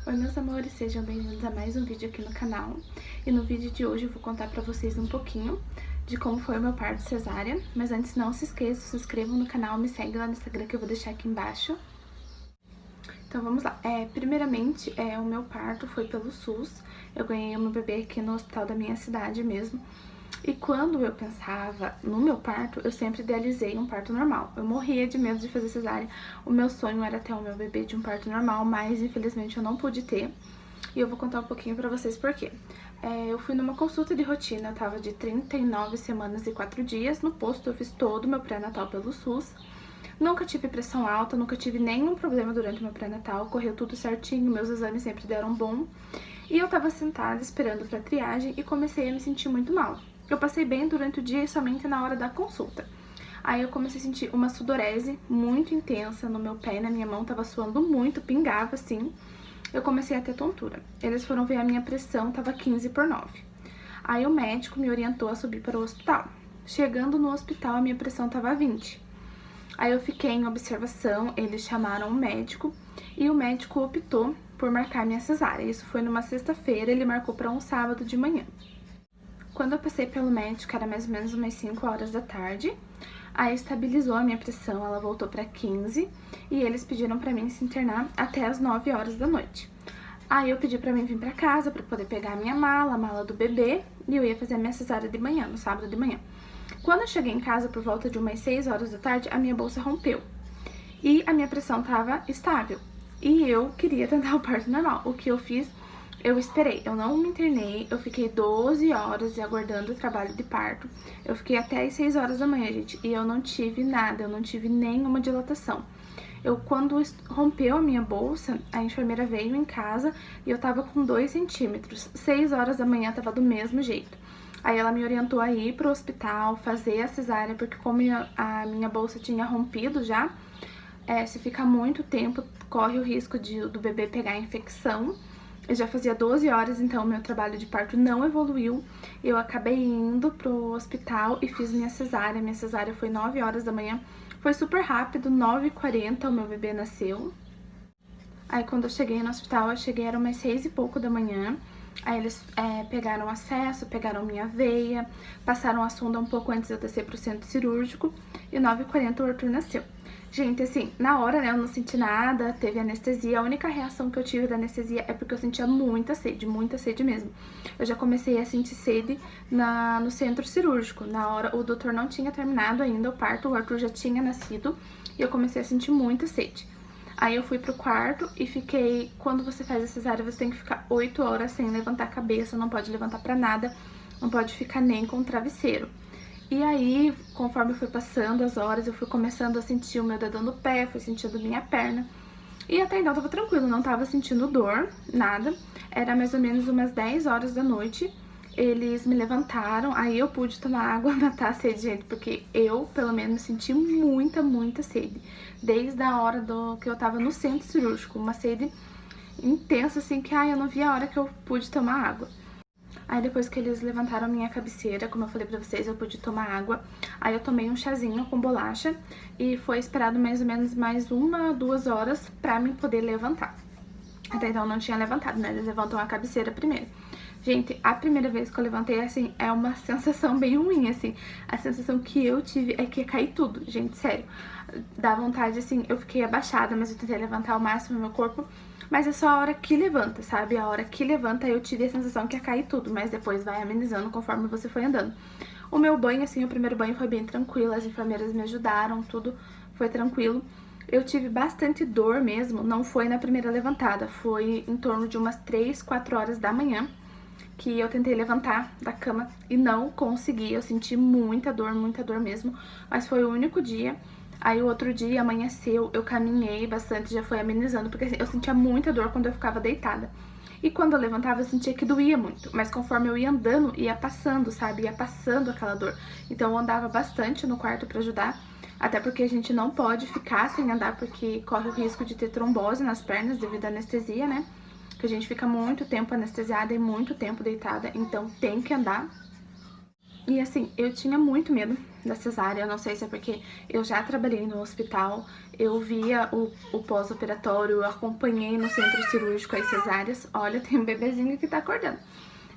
Oi meus amores, sejam bem-vindos a mais um vídeo aqui no canal. E no vídeo de hoje eu vou contar pra vocês um pouquinho de como foi o meu parto cesárea. Mas antes não se esqueçam, se inscrevam no canal, me segue lá no Instagram que eu vou deixar aqui embaixo. Então vamos lá. Primeiramente, o meu parto foi pelo SUS. Eu ganhei o meu bebê aqui no hospital da minha cidade mesmo. E quando eu pensava no meu parto, eu sempre idealizei um parto normal. Eu morria de medo de fazer cesárea. O meu sonho era ter o meu bebê de um parto normal, mas infelizmente eu não pude ter. E eu vou contar um pouquinho pra vocês por quê. Eu fui numa consulta de rotina, eu tava de 39 semanas e 4 dias. No posto eu fiz todo o meu pré-natal pelo SUS. Nunca tive pressão alta, nunca tive nenhum problema durante o meu pré-natal. Correu tudo certinho, meus exames sempre deram bom. E eu tava sentada esperando pra triagem e comecei a me sentir muito mal. Eu passei bem durante o dia e somente na hora da consulta. Aí eu comecei a sentir uma sudorese muito intensa no meu pé e na minha mão, tava suando muito, pingava assim. Eu comecei a ter tontura. Eles foram ver a minha pressão, tava 15/9. Aí o médico me orientou a subir para o hospital. Chegando no hospital, a minha pressão tava 20. Aí eu fiquei em observação, eles chamaram o médico e o médico optou por marcar minha cesárea. Isso foi numa sexta-feira, ele marcou para um sábado de manhã. Quando eu passei pelo médico, era mais ou menos umas 5 horas da tarde, aí estabilizou a minha pressão, ela voltou para 15 e eles pediram para mim se internar até as 9 horas da noite. Aí eu pedi para mim vir para casa para poder pegar a minha mala, a mala do bebê, e eu ia fazer a minha cesárea de manhã, no sábado de manhã. Quando eu cheguei em casa por volta de umas 6 horas da tarde, a minha bolsa rompeu e a minha pressão estava estável. E eu queria tentar o parto normal. O que eu fiz? Eu esperei, eu não me internei, eu fiquei 12 horas aguardando o trabalho de parto. Eu fiquei até as 6 horas da manhã, gente, e eu não tive nada, eu não tive nenhuma dilatação. Quando rompeu a minha bolsa, a enfermeira veio em casa e eu tava com 2 centímetros. 6 horas da manhã tava do mesmo jeito. Aí ela me orientou a ir pro hospital, fazer a cesárea, porque como a minha bolsa tinha rompido já, se ficar muito tempo, corre o risco do bebê pegar infecção. Eu já fazia 12 horas, então meu trabalho de parto não evoluiu. Eu acabei indo pro hospital e fiz minha cesárea. Minha cesárea foi 9 horas da manhã. Foi super rápido, 9h40 o meu bebê nasceu. Aí quando eu cheguei no hospital, era umas 6 e pouco da manhã. Aí eles pegaram acesso, pegaram minha veia, passaram a sonda um pouco antes de eu descer pro centro cirúrgico. E 9h40 o Arthur nasceu. Gente, assim, na hora, né, eu não senti nada, teve anestesia. A única reação que eu tive da anestesia é porque eu sentia muita sede mesmo. Eu já comecei a sentir sede no centro cirúrgico. Na hora, o doutor não tinha terminado ainda o parto, o Arthur já tinha nascido e eu comecei a sentir muita sede. Aí eu fui pro quarto e fiquei, quando você faz a cesárea, você tem que ficar 8 horas sem levantar a cabeça, não pode levantar pra nada, não pode ficar nem com o travesseiro. E aí, conforme foi passando as horas, eu fui começando a sentir o meu dedão do pé, fui sentindo minha perna. E até então tava tranquilo, não tava sentindo dor, nada. Era mais ou menos umas 10 horas da noite. Eles me levantaram, aí eu pude tomar água, matar a sede, gente, porque eu, pelo menos, senti muita sede. Desde a hora que eu tava no centro cirúrgico, uma sede intensa, assim, que eu não via a hora que eu pude tomar água. Aí depois que eles levantaram a minha cabeceira, como eu falei pra vocês, eu pude tomar água. Aí eu tomei um chazinho com bolacha e foi esperado mais ou menos mais 1-2 horas pra mim poder levantar. Até então eu não tinha levantado, né? Eles levantam a cabeceira primeiro. Gente, a primeira vez que eu levantei, assim, é uma sensação bem ruim, assim. A sensação que eu tive é que ia cair tudo, gente, sério. Dá vontade, assim, eu fiquei abaixada, mas eu tentei levantar ao máximo o meu corpo. Mas é só a hora que levanta, sabe? A hora que levanta eu tive a sensação que ia cair tudo, mas depois vai amenizando conforme você foi andando. O meu banho, assim, o primeiro banho foi bem tranquilo, as enfermeiras me ajudaram, tudo foi tranquilo. Eu tive bastante dor mesmo, não foi na primeira levantada, foi em torno de umas 3-4 horas da manhã que eu tentei levantar da cama e não consegui. Eu senti muita dor mesmo, mas foi o único dia. Aí o outro dia amanheceu, eu caminhei bastante, já foi amenizando, porque assim, eu sentia muita dor quando eu ficava deitada. E quando eu levantava, eu sentia que doía muito, mas conforme eu ia andando, ia passando, sabe? Ia passando aquela dor. Então eu andava bastante no quarto pra ajudar, até porque a gente não pode ficar sem andar, porque corre o risco de ter trombose nas pernas devido à anestesia, né? Que a gente fica muito tempo anestesiada e muito tempo deitada, então tem que andar. E assim, eu tinha muito medo da cesárea, eu não sei se é porque eu já trabalhei no hospital, eu via o pós-operatório, eu acompanhei no centro cirúrgico as cesáreas. Olha, tem um bebezinho que tá acordando.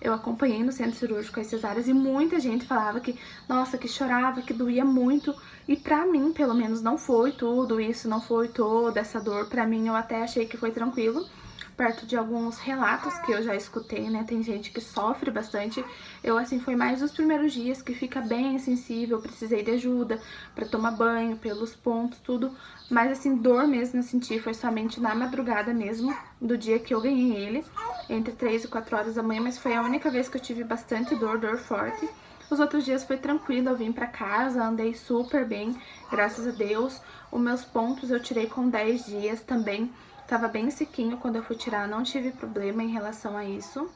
Eu acompanhei no centro cirúrgico as cesáreas e muita gente falava que, nossa, que chorava, que doía muito. E pra mim, pelo menos, não foi tudo isso, não foi toda essa dor. Pra mim, eu até achei que foi tranquilo, perto de alguns relatos que eu já escutei, né? Tem gente que sofre bastante. Eu, assim, foi mais os primeiros dias que fica bem sensível, precisei de ajuda pra tomar banho, pelos pontos, tudo. Mas, assim, dor mesmo eu senti foi somente na madrugada mesmo, do dia que eu ganhei ele, entre 3 e 4 horas da manhã, mas foi a única vez que eu tive bastante dor forte. Os outros dias foi tranquilo, eu vim pra casa, andei super bem, graças a Deus. Os meus pontos eu tirei com 10 dias também, tava bem sequinho quando eu fui tirar, não tive problema em relação a isso.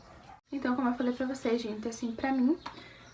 Então, como eu falei pra vocês, gente, assim, pra mim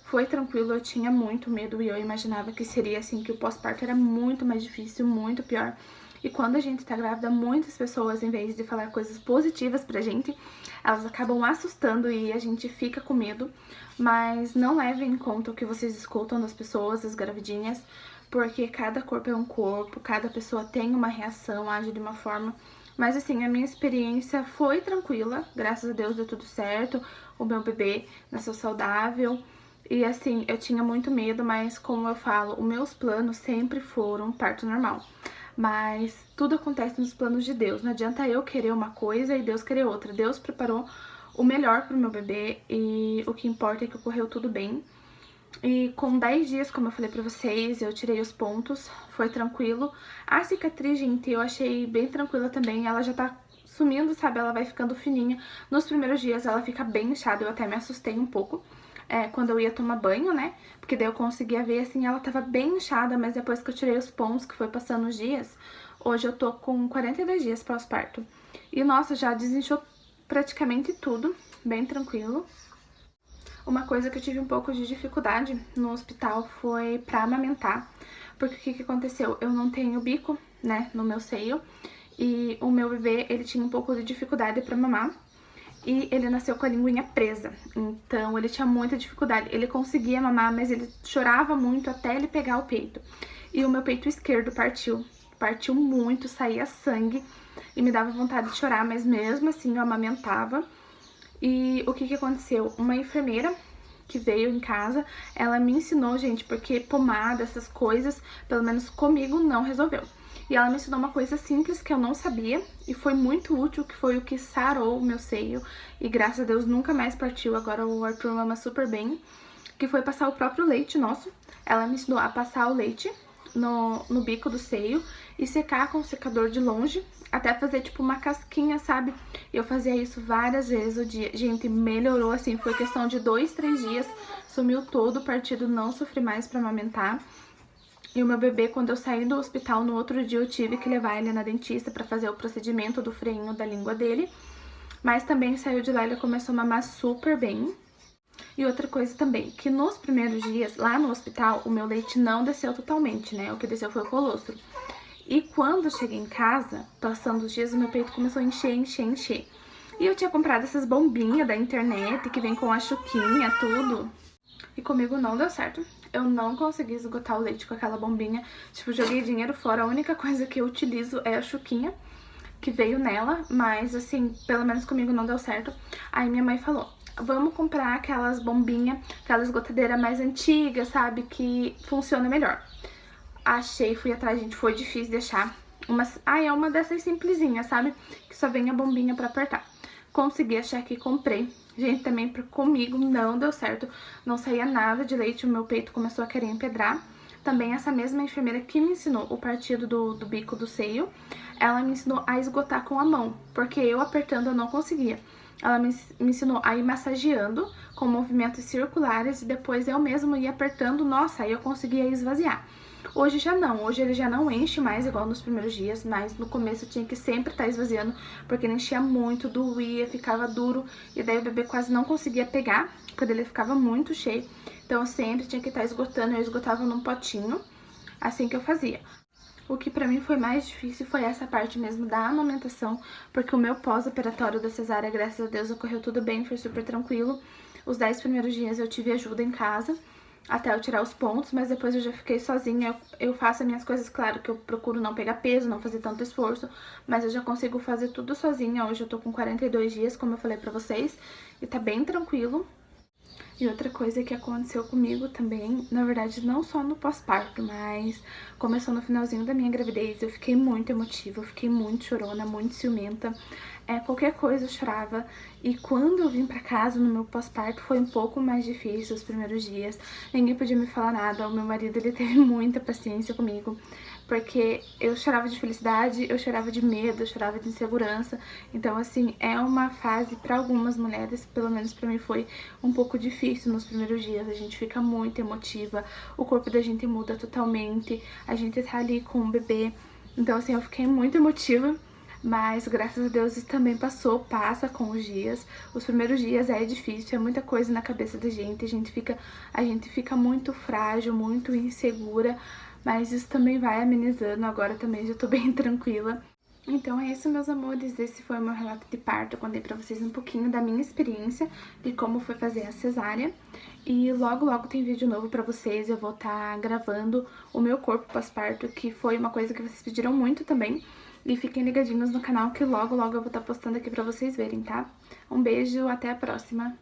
foi tranquilo, eu tinha muito medo e eu imaginava que seria assim, que o pós-parto era muito mais difícil, muito pior. E quando a gente tá grávida, muitas pessoas, em vez de falar coisas positivas pra gente, elas acabam assustando e a gente fica com medo. Mas não levem em conta o que vocês escutam das pessoas, das gravidinhas, porque cada corpo é um corpo, cada pessoa tem uma reação, age de uma forma. Mas assim, a minha experiência foi tranquila, graças a Deus deu tudo certo, o meu bebê nasceu saudável. E assim, eu tinha muito medo, mas como eu falo, os meus planos sempre foram parto normal. Mas tudo acontece nos planos de Deus, não adianta eu querer uma coisa e Deus querer outra. Deus preparou o melhor pro meu bebê e o que importa é que ocorreu tudo bem. E com 10 dias, como eu falei pra vocês, eu tirei os pontos, foi tranquilo. A cicatriz, gente, eu achei bem tranquila também, ela já tá sumindo, sabe? Ela vai ficando fininha. Nos primeiros dias ela fica bem inchada, eu até me assustei um pouco. Quando eu ia tomar banho, né? Porque daí eu conseguia ver, assim, ela tava bem inchada, mas depois que eu tirei os pontos, que foi passando os dias, hoje eu tô com 42 dias pós-parto. E, nossa, já desinchou praticamente tudo, bem tranquilo. Uma coisa que eu tive um pouco de dificuldade no hospital foi pra amamentar, porque o que aconteceu? Eu não tenho bico, né, no meu seio, e o meu bebê, ele tinha um pouco de dificuldade pra mamar. E ele nasceu com a linguinha presa, então ele tinha muita dificuldade. Ele conseguia mamar, mas ele chorava muito até ele pegar o peito. E o meu peito esquerdo partiu muito, saía sangue e me dava vontade de chorar, mas mesmo assim eu amamentava. E o que aconteceu? Uma enfermeira que veio em casa, ela me ensinou, gente, porque pomada, essas coisas, pelo menos comigo, não resolveu. E ela me ensinou uma coisa simples que eu não sabia e foi muito útil, que foi o que sarou o meu seio. E graças a Deus nunca mais partiu, agora o Arthur mama super bem. Que foi passar o próprio leite nosso. Ela me ensinou a passar o leite no bico do seio e secar com o secador de longe, até fazer tipo uma casquinha, sabe? E eu fazia isso várias vezes o dia. Gente, melhorou assim, foi questão de 2, 3 dias, sumiu todo o partido, não sofri mais pra amamentar. E o meu bebê, quando eu saí do hospital, no outro dia eu tive que levar ele na dentista pra fazer o procedimento do freinho da língua dele. Mas também saiu de lá, ele começou a mamar super bem. E outra coisa também, que nos primeiros dias, lá no hospital, o meu leite não desceu totalmente, né? O que desceu foi o colostro. E quando eu cheguei em casa, passando os dias, o meu peito começou a encher. E eu tinha comprado essas bombinhas da internet, que vem com a chuquinha, tudo. E comigo não deu certo. Eu não consegui esgotar o leite com aquela bombinha. Tipo, joguei dinheiro fora. A única coisa que eu utilizo é a chuquinha que veio nela. Mas, assim, pelo menos comigo não deu certo. Aí minha mãe falou, vamos comprar aquelas bombinhas, aquela esgotadeira mais antiga, sabe? Que funciona melhor. Achei, fui atrás, gente. Foi difícil de achar. É uma dessas simplesinhas, sabe? Que só vem a bombinha pra apertar. Consegui achar aqui, comprei. Gente, também comigo não deu certo. Não saía nada de leite, o meu peito começou a querer empedrar. Também essa mesma enfermeira que me ensinou o partido do bico do seio, ela me ensinou a esgotar com a mão, porque eu apertando eu não conseguia. Ela me ensinou a ir massageando com movimentos circulares e depois eu mesmo ia apertando, nossa, aí eu conseguia esvaziar. Hoje já não, hoje ele já não enche mais igual nos primeiros dias, mas no começo eu tinha que sempre estar esvaziando, porque ele enchia muito, doía, ficava duro, e daí o bebê quase não conseguia pegar, quando ele ficava muito cheio, então eu sempre tinha que estar esgotando, eu esgotava num potinho, assim que eu fazia. O que pra mim foi mais difícil foi essa parte mesmo da amamentação, porque o meu pós-operatório da cesárea, graças a Deus, ocorreu tudo bem, foi super tranquilo. Os 10 primeiros dias eu tive ajuda em casa, até eu tirar os pontos, mas depois eu já fiquei sozinha, eu faço as minhas coisas, claro que eu procuro não pegar peso, não fazer tanto esforço, mas eu já consigo fazer tudo sozinha. Hoje eu tô com 42 dias, como eu falei pra vocês, e tá bem tranquilo. E outra coisa que aconteceu comigo também, na verdade não só no pós-parto, mas começou no finalzinho da minha gravidez, eu fiquei muito emotiva, eu fiquei muito chorona, muito ciumenta, qualquer coisa eu chorava. E quando eu vim pra casa no meu pós-parto foi um pouco mais difícil os primeiros dias, ninguém podia me falar nada, o meu marido ele teve muita paciência comigo, porque eu chorava de felicidade, eu chorava de medo, eu chorava de insegurança. Então assim, é uma fase para algumas mulheres, pelo menos para mim foi um pouco difícil nos primeiros dias, a gente fica muito emotiva, o corpo da gente muda totalmente, a gente tá ali com o bebê, então assim, eu fiquei muito emotiva. Mas graças a Deus isso também passou, passa com os dias. Os primeiros dias é difícil, é muita coisa na cabeça da gente, a gente fica muito frágil, muito insegura, mas isso também vai amenizando, agora também já tô bem tranquila. Então é isso, meus amores, esse foi o meu relato de parto. Eu contei pra vocês um pouquinho da minha experiência, de como foi fazer a cesárea. E logo, logo tem vídeo novo pra vocês, eu vou estar gravando o meu corpo pós-parto, que foi uma coisa que vocês pediram muito também. E fiquem ligadinhos no canal que logo, logo eu vou estar postando aqui pra vocês verem, tá? Um beijo, até a próxima!